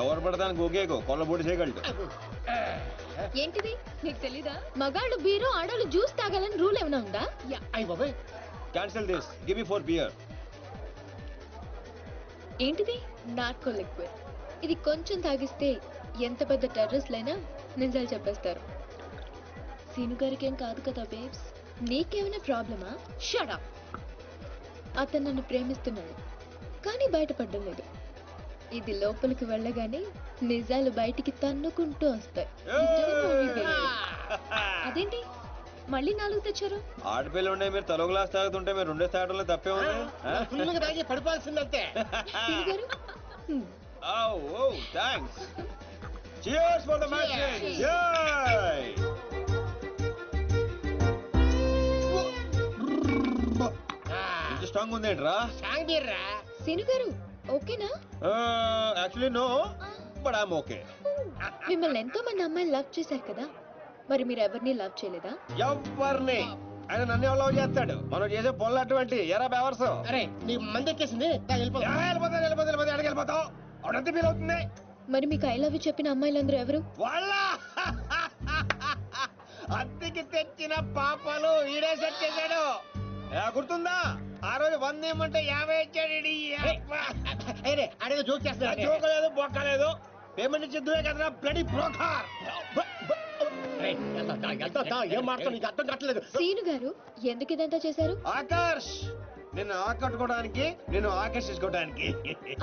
ఎవరు పడతాను గోకేకో కొల్లబొడి చేయగలడు. ఏంటిది నీకు తెలీదా? మగాళ్ళు బీరు ఆడవాళ్ళు జ్యూస్ తాగాలని రూల్ ఏమైనా ఉందా? Cancel this, give me 4 beer. ఏంటిది? Narco liquid. ఇది కొంచెం తాగిస్తే ఎంత పెద్ద టెర్రరిస్ట్లైనా నిజాలు చెప్పేస్తారు. సీను గారికి ఏం కాదు కదా బేబ్స్? నీకేమైనా ప్రాబ్లమా? Shut up. అతను నన్ను ప్రేమిస్తున్నాడు కానీ బయటపడడం లేదు. ఇది లోపలికి వెళ్ళగానే నిజాలు బయటికి తన్నుకుంటూ వస్తాయి. అదేంటి మళ్ళీ 4 తెచ్చారు? ఆడపిల్ల ఉండే మీరు తలో గ్లాస్ తాగుతుంటే మీరు 2 తాగడంలో తప్పే ఉంది. పడిపోవాల్సిందంతే. Thanks. Cheers for the match. Yay! ఇంత స్ట్రాంగ్ ఉందేంట్రా? సీను గారు ఓకేనా? Actually no, but I'm okay. మిమ్మల్ని ఎంతో మంది అమ్మాయిలు లవ్ చేశారు కదా, మరి మీరు ఎవరిని లవ్ చేయలేదా? ఎవరిని? ఆయన నన్ను ఎవరు లవ్ చేస్తాడు? మనం చేసే పొల్ల అటువంటి ఎరా బేవర్స్. అరే నీ మంది ఎక్కేసింది, వెళ్ళిపోతావు అవునంత ఫీల్ అవుతుంది. మరి మీకు ఐ లవ్ యూ చెప్పిన అమ్మాయిలందరూ ఎవరు? వాళ్ళ అద్దెకి తెచ్చిన పాపలు ఈడే సెట్ చేశాడు. గుర్తుందా? ఆ రోజు 100 ఇమ్మంటే 50 ఇచ్చాడు. అడిగి జోక్ చేస్తాడు. జోకలేదు బొక్కలేదు, పేమెంట్ ఇచ్చిద్దువే కదరా బ్లడీ బ్రోకర్. ఏం మాట్లాడు నీకు అర్థం కావట్లేదు. సీను గారు ఎందుకు ఇదంతా చేశారు? ఆకర్ష్, నిన్ను ఆకట్టుకోవడానికి, నిన్ను ఆకర్షించుకోవడానికి,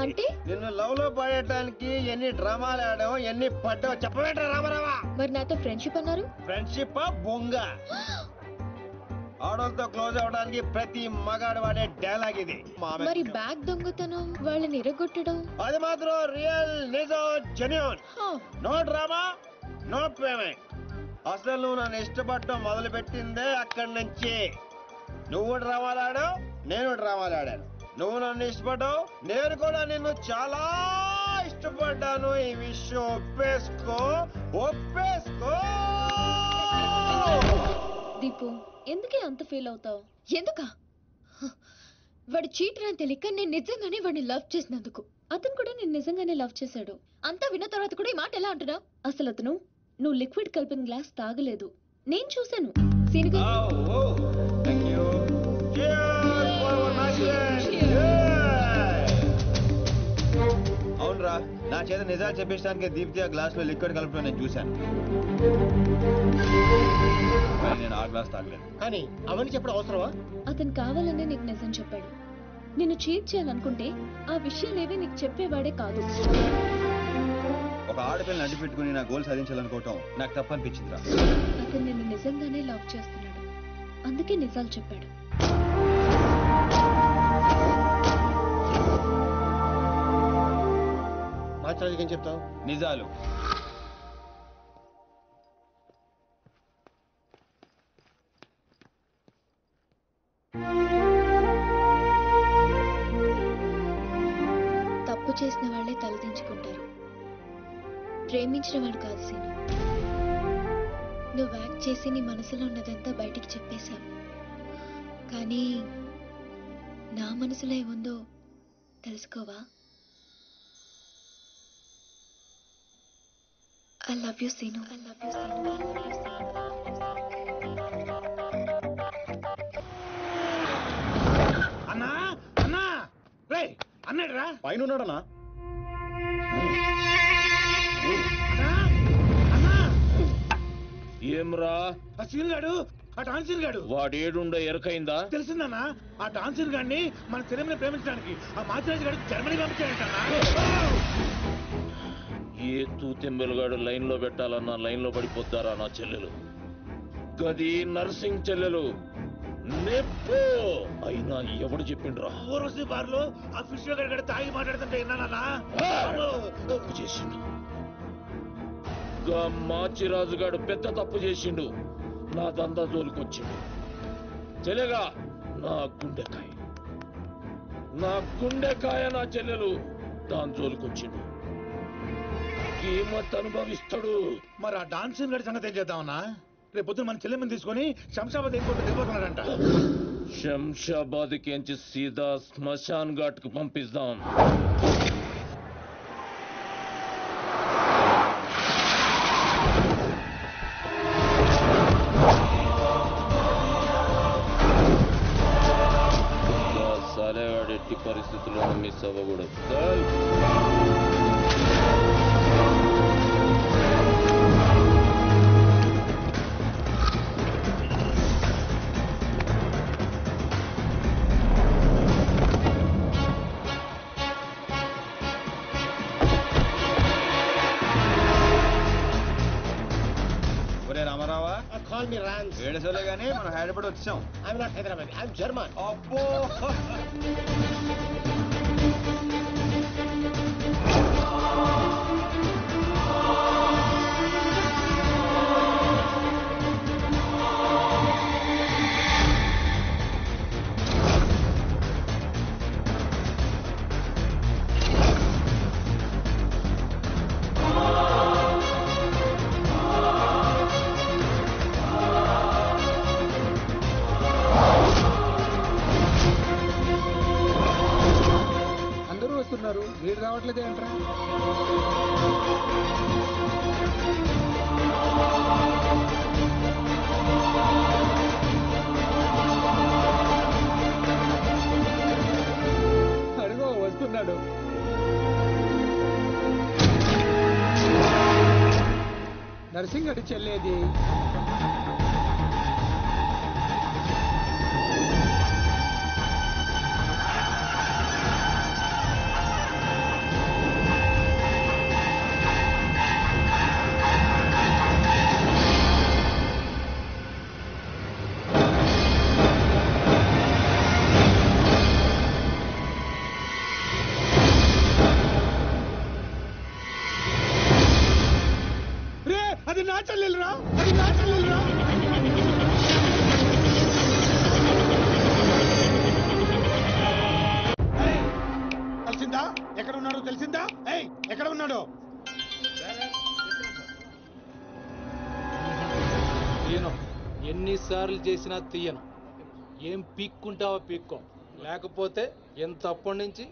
అంటే నిన్ను లవ్ లో పడేయడానికి ఎన్ని డ్రామాలు ఆడావు, ఎన్ని పడ్డావు చెప్పవేంట్రా రామారావా? మరి నాతో ఫ్రెండ్షిప్ అన్నారు. ఫ్రెండ్షిప్ బొంగ. ఆడోళ్ళతో క్లోజ్ అవడానికి ప్రతి మగాడు వాడే డైలాగ్ ఇది. మరి బ్యాగ్ దొంగతనం, వాళ్ళని ఇరగొట్టడం, అది మాత్రం రియల్, నిజం, genuine. No drama, no payment. అసలు నువ్వు నన్ను ఇష్టపడటం మొదలు పెట్టిందే అక్కడి నుంచి. నువ్వు డ్రామాలు ఆడావు, నేను డ్రామాలు ఆడాను. నువ్వు నన్ను ఇష్టపడ్డావు, నేను కూడా నిన్ను చాలా ఇష్టపడ్డాను. ఈ విషయం ఒప్పేసుకో, ఒప్పేసుకో. దీపు ఎందుకే అంత ఫీల్ అవుతావు? ఎందుక? వాడు చీటర్ అని తెలియక నేను నిజంగానే వాడిని లవ్ చేసినందుకు. అతను కూడా నేను నిజంగానే లవ్ చేశాడు. అంతా విన్న తర్వాత కూడా ఈ మాట ఎలా అంటున్నావు? అసలు అతను నువ్వు లిక్విడ్ కలిపిన గ్లాస్ తాగలేదు, నేను చూశాను. అవునరా, నా చేత నిజాలు చెప్పించడానికి దీప్తి ఆ గ్లాస్ లో లిక్విడ్ కలపడం నేను చూశాను. నేను ఆ గ్లాస్ తాగలేదు. కానీ అవన్నీ చెప్పడం అవసరమా? అతను కావాలనే నీకు నిజం చెప్పాడు. నిన్ను చీట్ చేయాలనుకుంటే ఆ విషయాలేవి నీకు చెప్పేవాడే కాదు. ఒక ఆడపిల్లని అడ్డు పెట్టుకుని నా గోల్ సాధించాలనుకోవటం నాకు తప్పనిపించిందిరా. అతను నిన్ను నిజంగానే లవ్ చేస్తున్నాడు, అందుకే నిజాలు చెప్పాడు. మాట్లాడేది ఏం చెప్తావు? నిజాలు. తప్పు చేసిన వాళ్ళే తలదించుకుంటారు, ప్రేమించిన వాడు కాదు సీను. నువ్వు యాక్ట్ చేసి నీ మనసులో ఉన్నదంతా బయటికి చెప్పేశావు, కానీ నా మనసులో ఏముందో తెలుసుకోవా? I love you, Seenu. I love you, Seenu. అన్నా అన్నా రే అన్నాడు రా. పైన ఉన్నాడన్నా. ఏమ్రా ఆ సీన్ గాడు, ఆ డాన్సర్ గాడు వాడేడుండో ఎరకైందా? తెలిసిందన్నా, ఆ డాన్సర్ గాడిని మన సినిమాని ప్రేమించడానికి ఆ మాచిరాజు గారు జర్మనీ పంపించాడంటన్నా. ఏ తూతెంబెలుగాడు లైన్ లో పెట్టాలన్నా లైన్ లో పడిపోతారా నా చెల్లెలు? గది నర్సింగ్ చెల్లెలు నెప్పు అయినా ఎవడు చెప్పిండ్రా? ఊర్వశి బార్లో ఆ ఫిష్ గారు తాగి మాట్లాడుతుంటే విన్నానన్నా. తప్పు చేసిండు, గా మాచిరాజుగాడు పెద్ద తప్పు చేసిండు. నా దందా జోలికొచ్చిండు. చెల్లెగా నా గుండెకాయ, నా గుండెకాయ నా చెల్లెలు దాని జోలికొచ్చిండు. కీమత్ అనుభవిస్తాడు. మరి ఆ డాన్సింగ్ గడి సంగతి ఏం చేద్దామన్నా? రేపు పొద్దున మన చెల్లెమ్మని తీసుకొని శంషాబాద్ ఎయిర్పోర్ట్ వెళ్ళిపోతున్నాడంట. శంషాబాద్ కించి సీదా శ్మశాన్ ఘాట్ కు పంపిస్తాం. సాలేగాడు ఎట్టి పరిస్థితుల్లోనూ మిస్ అవ్వకూడదు. రామారావా కాల్ మీ రాన్స్. ఏడుసోలే గానీ మనం హైదరాబాద్ వచ్చాం. I'm not Hyderabad, I'm German. అబ్బో వీడు రావట్లేదు ఏంట్రా? అడుగో వస్తున్నాడు. నర్సింగడి చెల్లేది. అది నా చెల్లెలురా, అది నా చెల్లెలురా. తెలిసిందా ఎక్కడ ఉన్నాడో? తెలిసిందా? ఏయ్ ఎక్కడ ఉన్నాడో? తీయను, ఎన్నిసార్లు చేసినా తీయను. ఏం పీక్కుంటావో పీక్కో, లేకపోతే ఎంతప్పటి నుంచి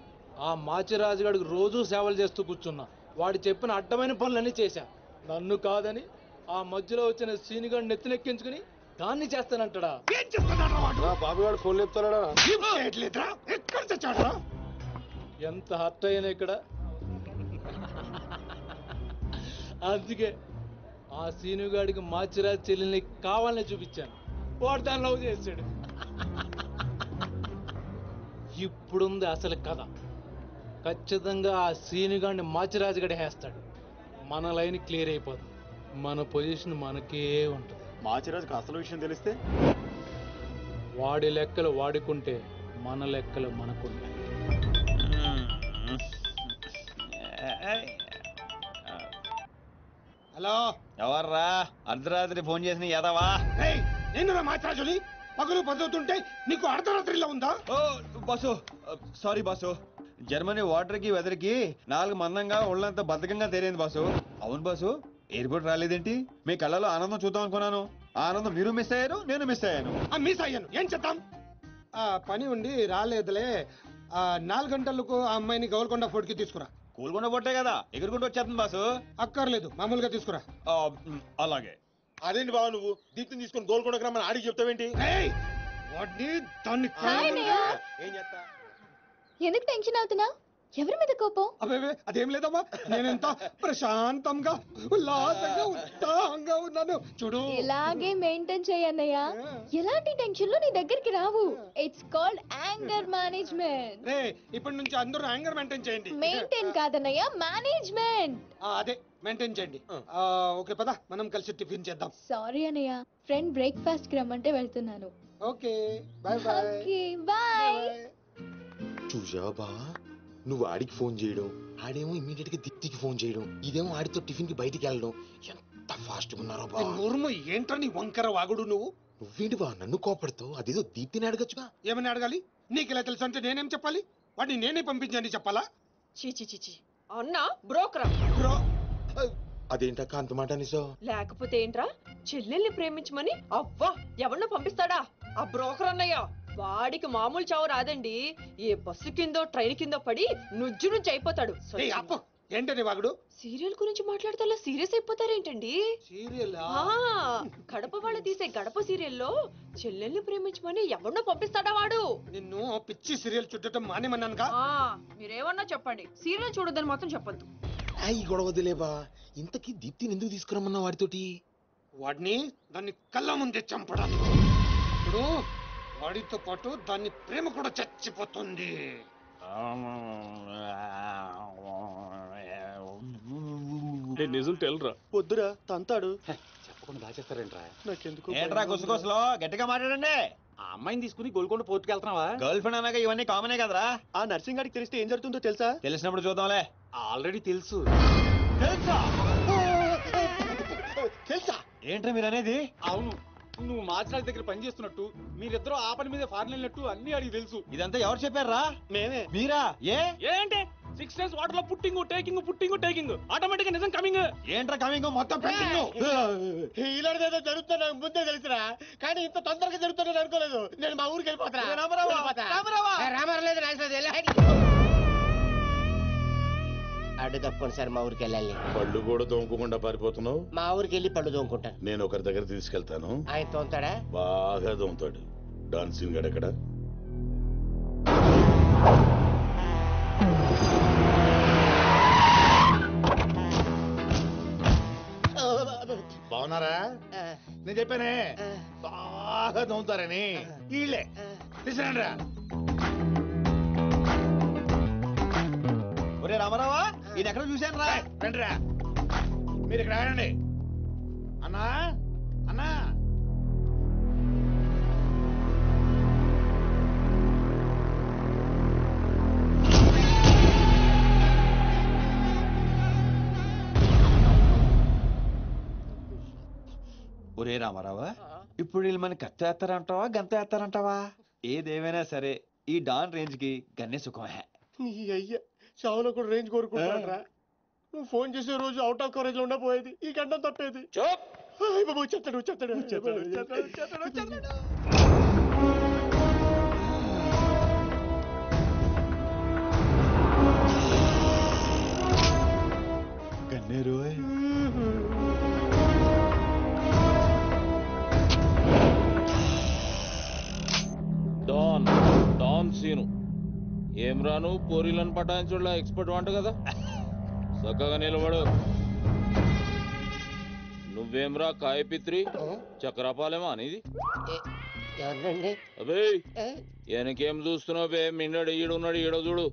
ఆ మాచిరాజుగాడికి రోజూ సేవలు చేస్తూ కూర్చున్నా. వాడు చెప్పిన అడ్డమైన పనులన్నీ చేశా. నన్ను కాదని ఆ మధ్యలో వచ్చిన సీనిగాడు నెత్తినెక్కించుకుని దాన్ని చేస్తానంటాడా? ఏం చేస్తున్నాడు వాడు? బాబుగాడు ఫోన్ చెప్తాడా? ఎక్కడ తెచ్చాడరా? ఎంత హర్ట్ అయినా ఇక్కడ. అందుకే ఆ సీనుగాడికి మాచిరాజు చెల్లెల్ని కావాలని చూపించాను. వాడు దాన్ని లవ్ చేశాడు. ఇప్పుడుంది అసలు కథ. ఖచ్చితంగా ఆ సీనుగాడిని మాచిరాజు గడి వేస్తాడు. మన లైన్ క్లియర్ అయిపోతుంది. మన పొజిషన్ మనకే ఉంటుంది. మాచిరాజుకి అసలు విషయం తెలిస్తే వాడి లెక్కలు వాడుకుంటే మన లెక్కలు మనకుంటాయి. హలో, ఎవర్రా అర్ధరాత్రి ఫోన్ చేసిన ఎదవా? నేను మాచిరాజుని పగలు పదువుతుంటే నీకు అర్ధరాత్రిలో ఉందా? ఓ boss, sorry boss. Germany water కి వెదర్ కి 4 మందంగా ఒళ్ళంతా బద్ధకంగా తేలింది బాసు. అవును బాసు, ఎయిర్పోర్ట్ రాలేదేంటి? మీ కళ్ళలో ఆనందం చూద్దాం అనుకున్నాను. ఆనందం మీరు మిస్ అయ్యారు, నేను మిస్ అయ్యాను. మిస్ అయ్యాను, ఏం చేద్దాం? పని ఉండి రాలేదులే. 4 గంటలకు ఆ అమ్మాయిని గోల్కొండ ఫోర్ట్ కి తీసుకురా. కూలుకుండా పొట్టే కదా ఎగురుకుంటూ వచ్చేస్తుంది బాసు. అక్కర్లేదు, మామూలుగా తీసుకురా. అలాగే. అదేంటి బాబు, నువ్వు దీప్తిని తీసుకుని గోల్కొండకు రమ్మని ఆడికి చెప్తావేంటి? ఏం చేస్తా? ఎందుకు టెన్షన్ అవుతున్నా? ఎవరి మీద కోపం? అబ్బే అదేం లేదమ్మా, నేనెంత ప్రశాంతంగా ఉల్లాసంగా ఉత్సాహంగా ఉన్నాను చూడు. ఇలాగే మెయింటైన్ చేయన్నయ్య. ఎలాంటి టెన్షన్లు నీ దగ్గరికి రావు. It's called anger management. రే ఇప్పటి నుంచి అందరూ యాంగర్ మెయింటైన్ చేయండి. మెయింటైన్ కాదన్నయ్య, మేనేజ్మెంట్. అదే మెయింటైన్ చేయండి. ఓకే పద, మనం కలిసి టిఫిన్ చేద్దాం. సారీ అన్నయ్య, ఫ్రెండ్ బ్రేక్ఫాస్ట్ కి రమ్మంటే వెళ్తున్నాను. Okay bye bye. Okay bye. చూసావా బా, నువ్వు ఆడికి ఫోన్ చేయడం, ఆడేమో ఇమీడియట్ గా దిప్తికి ఫోన్ చేయడం, ఇదేమో ఆడితో టిఫిన్ కి బయటికి వెళ్ళడం. ఎంత ఫాస్ట్ గా ఉన్నారో బా. నోర్ము ఏంట్రా నీ వంకర వాగుడు నువ్వు? నువ్వేంటి బా నన్ను కోపడతావు? అదేదో దీప్తిని అడగచ్చుగా. ఏమని అడగాలి? నీకు ఇలా తెలుసు అంటే నేనేం చెప్పాలి? వాడిని నేనే పంపించండి చెప్పాలా? చీచి చీచి అన్నా బ్రోకరా. బ్రో అదేంటక్క అంత మాట అనేసో? లేకపోతే ఏంట్రా, చెల్లెల్ని ప్రేమించమని అవ్వా ఎవరినో పంపిస్తాడా ఆ బ్రోకర్ అన్నయ్య? వాడికి మామూలు చావు రాదండి. ఏ బస్సు కిందో ట్రైన్ కిందో పడి నుజ్జు నుంచి అయిపోతాడు. ఏయ్, అప్పు ఏంటని వాగుడు? సీరియల్ గురించి మాట్లాడితే అలా సీరియస్ అయిపోతారేంటండి? సీరియల్ గడప వాళ్ళు తీసే గడప సీరియల్లో చెల్లెల్ని ప్రేమించమని ఎవరినో పంపిస్తాడా వాడు? నిన్ను పిచ్చి సీరియల్ చుట్టడం మానేమన్నానుగా. మీరేమన్నా చెప్పండి, సీరియల్ చూడొద్దని మాత్రం చెప్పొద్దు. అయ్యి గొడవ వదిలేబా. ఇంతకీ దీప్తిని ఎందుకు తీసుకురమ్మన్నా వాడితోటి? వాడిని దాన్ని కళ్ళ ముందే చంపడానికి. ఇప్పుడు వాడితో పాటు దాన్ని ప్రేమ కూడా చచ్చిపోతుంది. నిజం తెలరా? వద్దురా తంతాడు. చెప్పకుండా దాచేస్తారేంట్రా? నాకెందుకు ఏంట్రా గుసగుసలో గట్టిగా మాట్లాడండి. ఆ అమ్మాయిని తీసుకుని గోల్కొండ పోర్టుకి వెళ్తున్నావా? గర్ల్ ఫ్రెండ్ అనగా ఇవన్నీ కామనే కదరా. ఆ నర్సింగ్ గారికి తెలిస్తే ఏం జరుగుతుందో తెలుసా? తెలిసినప్పుడు చూద్దాంలే. ఆల్రెడీ తెలుసు. తెలుసా? తెలుసా? ఏంట్రా మీరు అనేది? అవును, నువ్వు మాచిరాజు దగ్గర పని చేస్తున్నట్టు, మీరిద్దరూ ఆ పని మీద ఫారెన్ వెళ్ళినట్టు అన్ని అడిగి తెలుసు. ఇదంతా ఎవరు చెప్పారా? మేమే. మీరా? ఏంటే 6 days వాటర్ లో టేకింగ్ ఆటోమేటిక్ గా నిజం కమింగ్. ఏంట్రా కమింగ్ మొత్తం పెండింగ్. ఇలాంటిదేదో జరుగుతుందో నాకు ముందే తెలుసురా, కానీ ఇంత తొందరగా జరుగుతుందని అనుకోలేదు. నేను మా ఊరికి వెళ్ళిపోతా. రామారావు లేదు అడ్డు తప్పుకొని సార్ మా ఊరికి వెళ్ళాలి. పళ్ళు కూడా తోముకోకుండా పారిపోతున్నావు. మా ఊరికి వెళ్ళి పళ్ళు తోముకుంటాను. నేను ఒకరి దగ్గర తీసుకెళ్తాను. ఆయన తోముతాడా? బాగా తోముతాడు. డాన్సింగ్ గడెక్కడ? బాగున్నారా? నేను చెప్పానే బాగా తోముతారని. వీళ్ళే తీసుకురండి రా. ఒరే రామారావా, ఇది ఎక్కడ చూశాను రా. రండిరా, మీరు ఇక్కడ ఆగండి. అన్నా అన్నా, ఒరే రామారావా, ఇప్పుడు వీళ్ళు మన కత్తి వేస్తారంటావా గంత వేస్తారంటావా? ఏదేమైనా సరే ఈ డాన్ రేంజ్ కి గన్నే సుఖమే. నీ అయ్యా చావులో కూడా రేంజ్ కోరుకుంటారా? నువ్వు ఫోన్ చేసే రోజు అవుట్ ఆఫ్ కవరేజ్ లో ఉండపోయేది, ఈ గండం తప్పేది. బాబు చెత్తడు. గన్నేరు డాన్ సీను ఏం రాను పోరీలను పటాయించడంలో ఎక్స్పర్ట్ వంట కదా. చక్కగా నిలబడు. నువ్వేమ్రా కాయపిత్రి చక్రపాలేమా అనేది? ఎవరండి? అబే వెనకేం చూస్తున్నావు బే? మిన్నడు ఈడున్నాడు, ఈడో చూడు.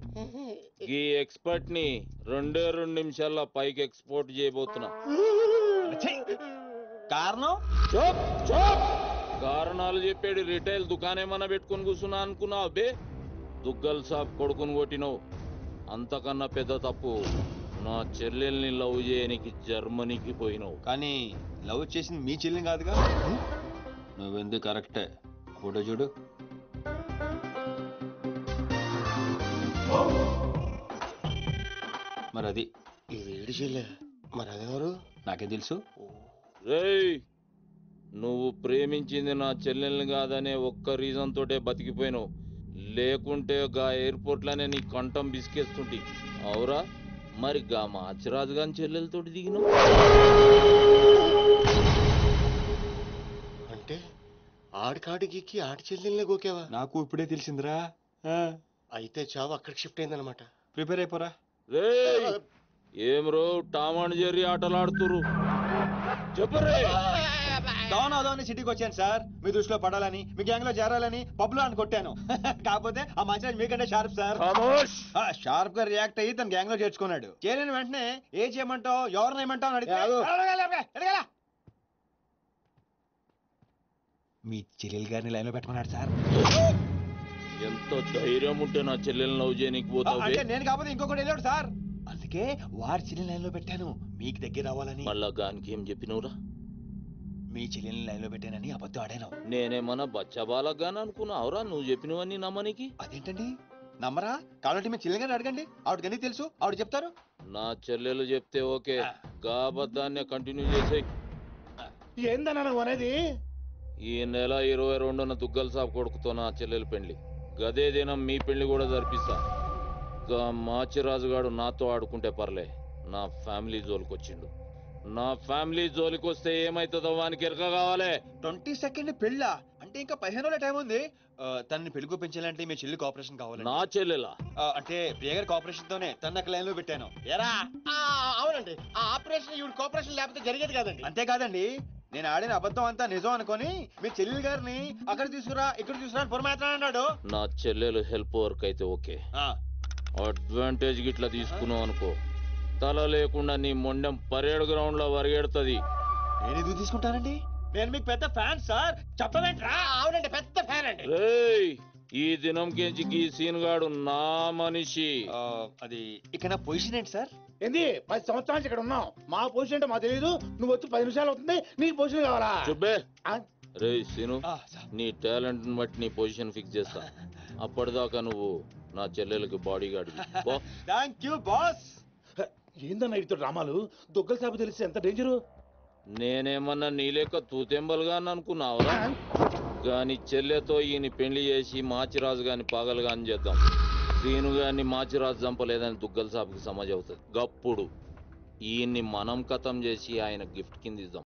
ఈ ఎక్స్పర్ట్ ని 2 నిమిషాల్లో పైకి ఎక్స్పోర్ట్ చేయబోతున్నా. కారణం? కారణాలు చెప్పాడు. రిటైల్ దుకాణేమన్నా పెట్టుకుని కూర్చున్నా అనుకున్నావు బే? దుగ్గల్ సాబ్ కొడుకుని కొట్టినావు. అంతకన్నా పెద్ద తప్పు నా చెల్లెల్ని లవ్ చేయనికి జర్మనీకి పోయినావు. కానీ లవ్ చేసింది మీ చెల్లిని కాదుగా. నువ్వెందుకు కరెక్టే. ఫోటో చూడు. మరి అది ఈ వేడి చెల్లె మరి అదెవరు? నాకే తెలుసు. రేయ్, నువ్వు ప్రేమించింది నా చెల్లెల్ని కాదనే ఒక్క రీజన్ తోటే బతికిపోయినావు. లేకుంటే గా ఎయిర్పోర్ట్ లోనే నీ కంఠం బిసికేస్తుంటి. అవురా? మరి గా మాచిరాజు గాని చెల్లెలతోటి దిగినావు. అంటే ఆడికాడికి ఆడి చెల్లెల్ని గోకేవా? నాకు ఇప్పుడే తెలిసిందిరా. అయితే చావు అక్కడికి షిఫ్ట్ అయిందనమాట. ప్రిపేర్ అయిపోరా. రేయ్, ఏం రో టామ్ అండ్ జెర్రీ ఆటలాడుతురు? చెప్పరే. డాన్ అదోని సిటీకి వచ్చాను సార్, మీ దృష్టిలో పడాలని, మీ గ్యాంగ్ లో చేరాలని పబ్లో అని కొట్టాను. కాకపోతే ఆ మంచి మీకంటే షార్ప్ సార్. షార్ప్ గా రియాక్ట్ అయ్యి తన గ్యాంగ్ లో చేర్చుకున్నాడు. చేరిన వెంటనే ఏ చేయమంటావు, ఎవరిని ఏమంటావు అని అడిగితే మీ చెల్లెలు గారిని లైన్ లో పెట్టమన్నాడు సార్. ఎంత ధైర్యం ఉంటే నా చెల్లెల్ని లవ్ చేయనికి పోతావు? అంటే నేను కాకపోతే ఇంకొకటి వెళ్ళాడు సార్, అందుకే వారి చెల్లెని లైన్ లో పెట్టాను మీకు దగ్గర రావాలని. మళ్ళా గానికి ఏం చెప్పినవురా? మీ చెల్లెల్ని లైన్ లో పెట్టానని అబద్ధం ఆడాను. నేనేమన్నా బచ్చబాలగాని అనుకున్నావురా నువ్వు చెప్పినవన్నీ నమ్మనికి? అదేంటండి నమ్మరా? కావాలంటే మీ చెల్లి గారిని అడగండి, ఆవిడకి అన్నీ తెలుసు, ఆవిడ చెప్తారు. నా చెల్లెలు చెప్తే ఓకే, కాబద్దాన్ని కంటిన్యూ చేసేయి. ఏందన్నా నువ్వు అనేది? ఈ నెల 22న దుగ్గల సాబ్ కొడుకుతో నా చెల్లెలు పెళ్లి, గదే దినం మీ పెళ్లి కూడా జరిపిస్తా. గా మాచిరాజుగాడు నాతో ఆడుకుంటే పర్లే, నా ఫ్యామిలీ జోలికొచ్చిండు. నా ఫ్యామిలీ జోలికొస్తే ఏమైతుందో వానికి ఎరక కావాలి. 22nd పెళ్ళా? అంటే ఇంకా 15 రోజుల టైం ఉంది. తనని పెళ్లి పెంచాలంటే మీ చెల్లి కోఆపరేషన్ కావాలి. నా చెల్లెలా? అంటే ప్రియ గారి కోఆపరేషన్ తోనే తన లైన్ లో పెట్టాను. ఎరా అవునండి, ఆ ఆపరేషన్ ఈవిడ కోఆపరేషన్ లేకపోతే జరిగేది కాదండి. అంతేకాదండి, నేను ఆడిన అబద్ధం అంతా నిజం అనుకొని మీ చెల్లెలు గారిని అక్కడ తీసుకురా ఇక్కడ తీసుకురా అని పొరమాత్రం అన్నాడు. నా చెల్లెలు హెల్ప్ వర్క్ అయితే ఓకే, అడ్వాంటేజ్ గిట్లా తీసుకున్నావు అనుకో, తల లేకుండా నీ మొండెం పరేడ్ గ్రౌండ్ లో వరిగెడుతుంది. నేను ఎందుకు తీసుకుంటానండి? నేను మీకు పెద్ద ఫ్యాన్ సార్. చెప్పవేంట్రా? అవునండి, పెద్ద ఫ్యాన్ అండి. రేయ్, ఈ దినం కెంచి ఈ సీన్ గాడు నా మనిషి. అది ఇక్కడ నా పొజిషన్ ఏంటి సార్? ఏంది 10 సంవత్సరాల నుంచి ఇక్కడ ఉన్నాం, మా పొజిషన్ అంటే మాకు తెలియదు. నువ్వు వచ్చి 10 నిమిషాలు అవుతుంది, నీకు పొజిషన్ కావాలా? చుబ్బే. రేయ్ సీను, నీ టాలెంట్ బట్టి నీ పొజిషన్ ఫిక్స్ చేస్తా. అప్పటిదాకా నువ్వు నా చెల్లెలకి body guard. Thank you boss. ఏందన్నా ఇటు డ్రామాలు? దొగ్గల సాబు తెలిస్తే ఎంత డేంజరు. నేనేమన్నా నీ లెక్క తూతెంబలుగా అనుకున్నావురా? గాని చెల్లెతో ఈయన పెళ్లి చేసి మాచిరాజు గాని పాగలు గాని చేద్దాం. సీను గాని మాచిరాజు చంపలేదని దుగ్గల సాబుకి సమాజ్ అవుతుంది. గప్పుడు ఈయన్ని మనం కథం చేసి ఆయన గిఫ్ట్ కింద ఇద్దాం.